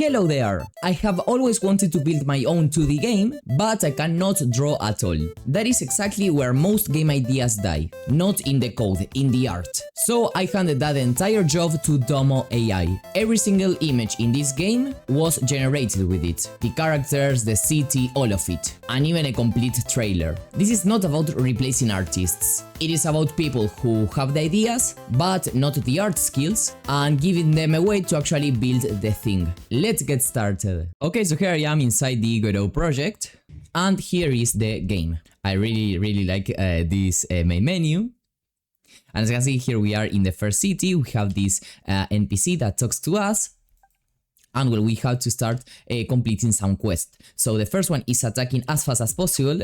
Hello there! I have always wanted to build my own 2D game, but I cannot draw at all. That is exactly where most game ideas die, not in the code, in the art. So I handed that entire job to DomoAI. Every single image in this game was generated with it. The characters, the city, all of it. And even a complete trailer. This is not about replacing artists. It is about people who have the ideas, but not the art skills, and giving them a way to actually build the thing. Let's get started. Okay, so here I am inside the Godot project, and here is the game. I really like this main menu. And as you can see, here we are in the first city. We have this NPC that talks to us. And well, we have to start completing some quests. So the first one is attacking as fast as possible.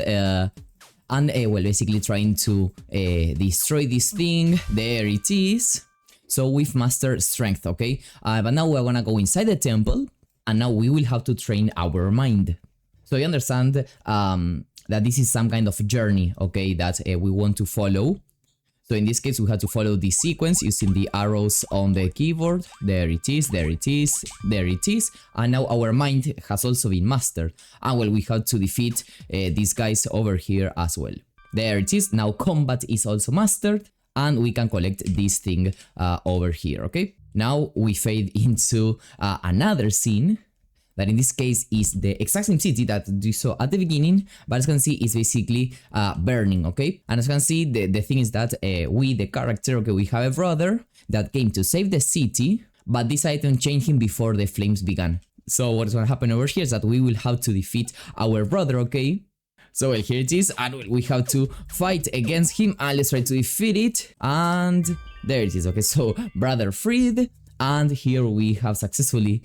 And well, basically trying to destroy this thing. There it is. So we've mastered strength, okay? But now we're gonna go inside the temple, and now we will have to train our mind. So you understand that this is some kind of journey, okay, that we want to follow. So in this case, we have to follow this sequence using the arrows on the keyboard. There it is, there it is, there it is. And now our mind has also been mastered. And well, we have to defeat these guys over here as well. There it is. Now combat is also mastered. And we can collect this thing over here, okay? Now we fade into another scene. That in this case is the exact same city that you saw at the beginning, but as you can see, it's basically burning, okay? And as you can see, the thing is that we, the character, okay, we have a brother that came to save the city, but decided to change him before the flames began. So what is going to happen over here is that we will have to defeat our brother, okay? So well, here it is, and we have to fight against him, and let's try to defeat it, and there it is, okay? So brother freed. And here we have successfully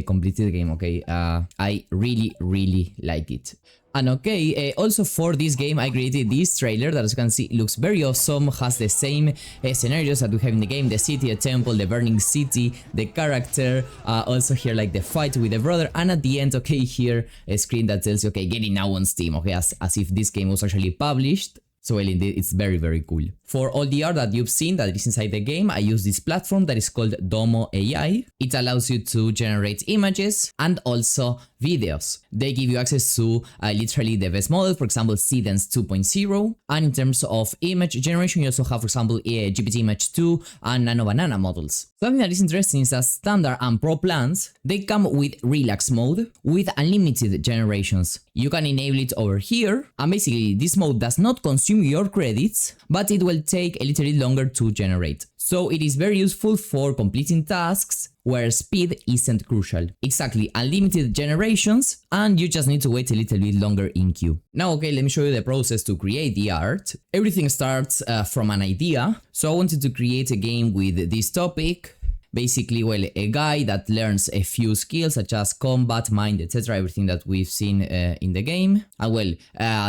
completed the game, okay? I really like it. And okay, also for this game I created this trailer that as you can see looks very awesome, has the same scenarios that we have in the game, the city, the temple, the burning city, the character, also here like the fight with the brother, and at the end, okay, here a screen that tells you, okay, getting now on Steam, okay, as if this game was actually published. So well, indeed, it's very cool. For all the art that you've seen that is inside the game, I use this platform that is called DomoAI. It allows you to generate images and also videos. They give you access to literally the best models, for example, Seedance 2.0. And in terms of image generation, you also have, for example, GPT Image 2 and Nano Banana models. Something that is interesting is that standard and pro plans, they come with relax mode with unlimited generations. You can enable it over here, and basically this mode does not consume your credits, but it will take a little bit longer to generate. So it is very useful for completing tasks where speed isn't crucial. Exactly, unlimited generations, and you just need to wait a little bit longer in queue. Now, okay, let me show you the process to create the art. Everything starts from an idea. So I wanted to create a game with this topic. Basically, well, a guy that learns a few skills such as combat, mind, etc. Everything that we've seen in the game. And well,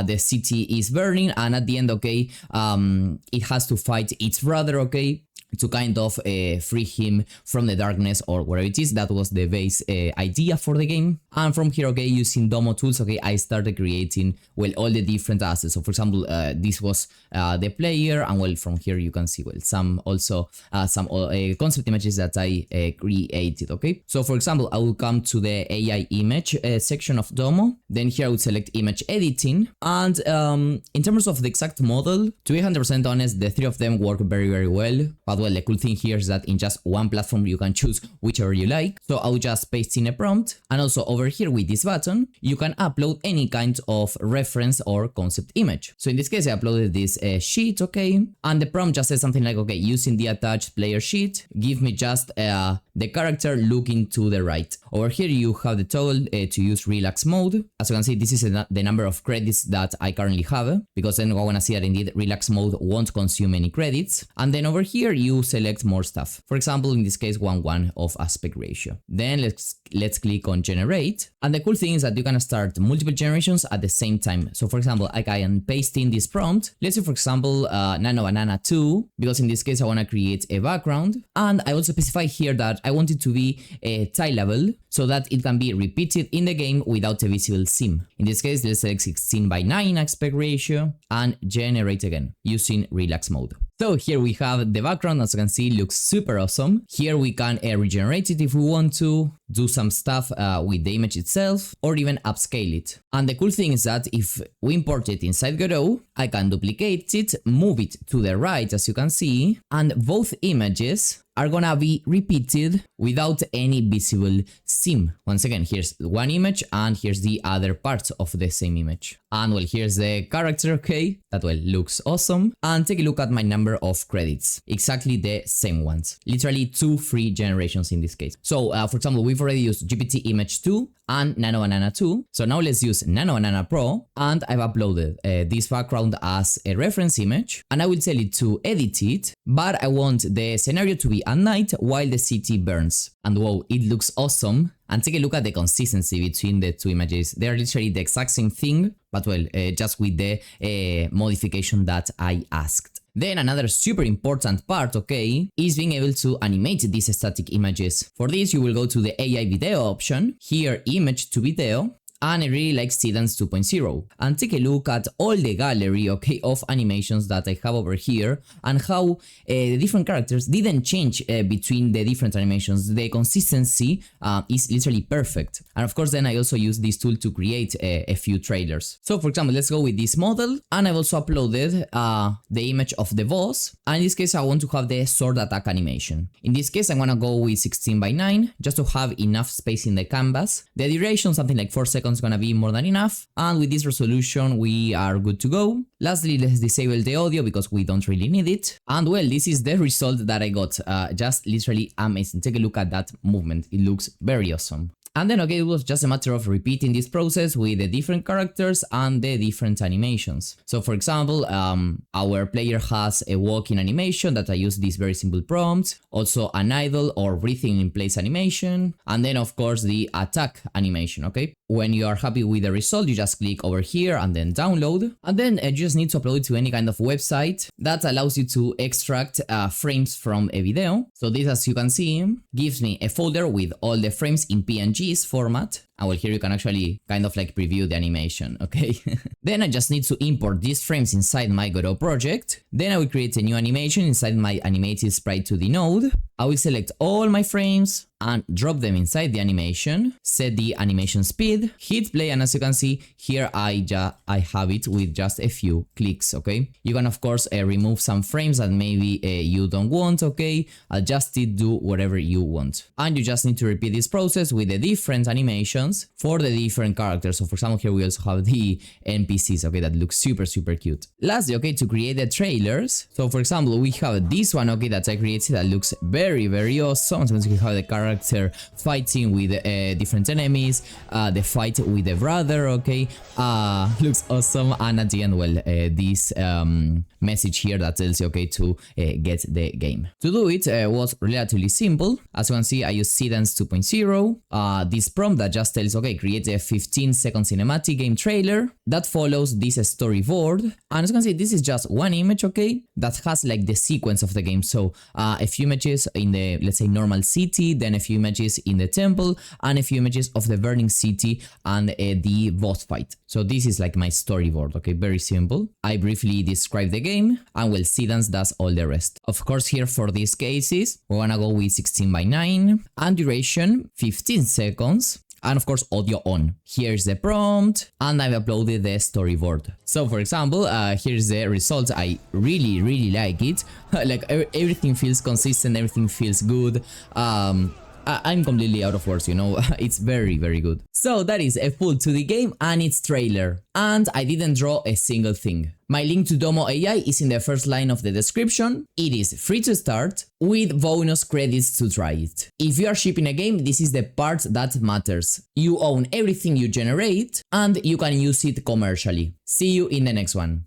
the city is burning, and at the end, okay, it has to fight its brother, okay, to kind of free him from the darkness or whatever it is. That was the base idea for the game. And from here, okay, using Domo tools, okay, I started creating, well, all the different assets. So for example, this was the player, and well, from here you can see, well, some concept images that I created, okay? So for example, I will come to the AI image section of Domo. Then here I would select image editing. And in terms of the exact model, to be 100% honest, the three of them work very well. But well, the cool thing here is that in just one platform you can choose whichever you like. So I'll just paste in a prompt, and also over here with this button you can upload any kind of reference or concept image. So in this case I uploaded this sheet, okay, and the prompt just says something like, okay, using the attached player sheet, give me just the character looking to the right. Over here you have the toggle to use relax mode. As you can see, this is the number of credits that I currently have, because then we're gonna see that indeed relax mode won't consume any credits. And then over here you select more stuff. For example, in this case, 1:1 of aspect ratio. Then let's click on generate. And the cool thing is that you can start multiple generations at the same time. So for example, I can paste in this prompt. Let's say for example, Nano Banana 2, because in this case I want to create a background. And I also specify here that I want it to be a tile level so that it can be repeated in the game without a visible seam. In this case, let's select 16:9 aspect ratio and generate again using relax mode. So here we have the background, as you can see, looks super awesome. Here we can regenerate it if we want to, do some stuff with the image itself, or even upscale it. And the cool thing is that if we import it inside Godot, I can duplicate it, move it to the right, as you can see, and both images are gonna be repeated without any visible seam. Once again, here's one image and here's the other part of the same image. And well, here's the character, okay, that well looks awesome. And take a look at my number of credits, exactly the same ones, literally 2 free generations in this case. So for example, we've already used GPT Image 2 and Nano Banana 2. So now let's use Nano Banana Pro, and I've uploaded this background as a reference image, and I will tell it to edit it, but I want the scenario to be at night while the city burns. And wow, it looks awesome. And take a look at the consistency between the two images. They are literally the exact same thing, but well, just with the modification that I asked. Then another super important part, okay, is being able to animate these static images. For this, you will go to the AI video option, here image to video, and I really like Seedance 2.0. And take a look at all the gallery, okay, of animations that I have over here, and how the different characters didn't change between the different animations. The consistency is literally perfect. And of course, then I also use this tool to create a few trailers. So for example, let's go with this model, and I've also uploaded the image of the boss. And in this case, I want to have the sword attack animation. In this case, I'm gonna go with 16:9 just to have enough space in the canvas. The duration, something like 4 seconds, gonna be more than enough, and with this resolution we are good to go. Lastly, let's disable the audio because we don't really need it. And well, this is the result that I got, just literally amazing. Take a look at that movement, it looks very awesome. And then okay, it was just a matter of repeating this process with the different characters and the different animations. So for example, our player has a walking animation that I use this very simple prompt, also an idle or breathing in place animation, and then of course the attack animation, okay? When you are happy with the result, you just click over here and then download, and then you just need to upload it to any kind of website that allows you to extract frames from a video. So this, as you can see, gives me a folder with all the frames in PNG format. And well, here you can actually kind of like preview the animation, okay? Then I just need to import these frames inside my Godot project. Then I will create a new animation inside my animated sprite 2D node. I will select all my frames and drop them inside the animation, set the animation speed, hit play, and as you can see here, I have it with just a few clicks, okay? You can of course remove some frames that maybe you don't want, okay? Adjust it, do whatever you want. And you just need to repeat this process with the different animations for the different characters. So for example, here we also have the NPCs, okay, that looks super different. Lastly, okay, to create the trailers. So for example, we have this one, okay, that I created that looks very awesome. So we have the character fighting with different enemies, the fight with the brother, okay, looks awesome. And at the end, well, this message here that tells you, okay, to get the game. To do it was relatively simple. As you can see, I use Seedance 2.0, this prompt that just tells, okay, create a 15-second cinematic game trailer that follows this storyboard. And as you can see, this is just one image, okay, that has like the sequence of the game. So a few images in the, let's say, normal city, then a few images in the temple, and a few images of the burning city and the boss fight. So this is like my storyboard, okay, very simple. I briefly describe the game, and well, Seedance does all the rest. Of course, here for these cases, we're gonna go with 16:9 and duration 15 seconds. And of course, audio on. Here's the prompt, and I've uploaded the storyboard. So for example, here's the result. I really like it. Like everything feels consistent, everything feels good. I'm completely out of words, you know, it's very good. So that is a full 2D game and its trailer. And I didn't draw a single thing. My link to DomoAI is in the first line of the description. It is free to start with bonus credits to try it. If you are shipping a game, this is the part that matters. You own everything you generate and you can use it commercially. See you in the next one.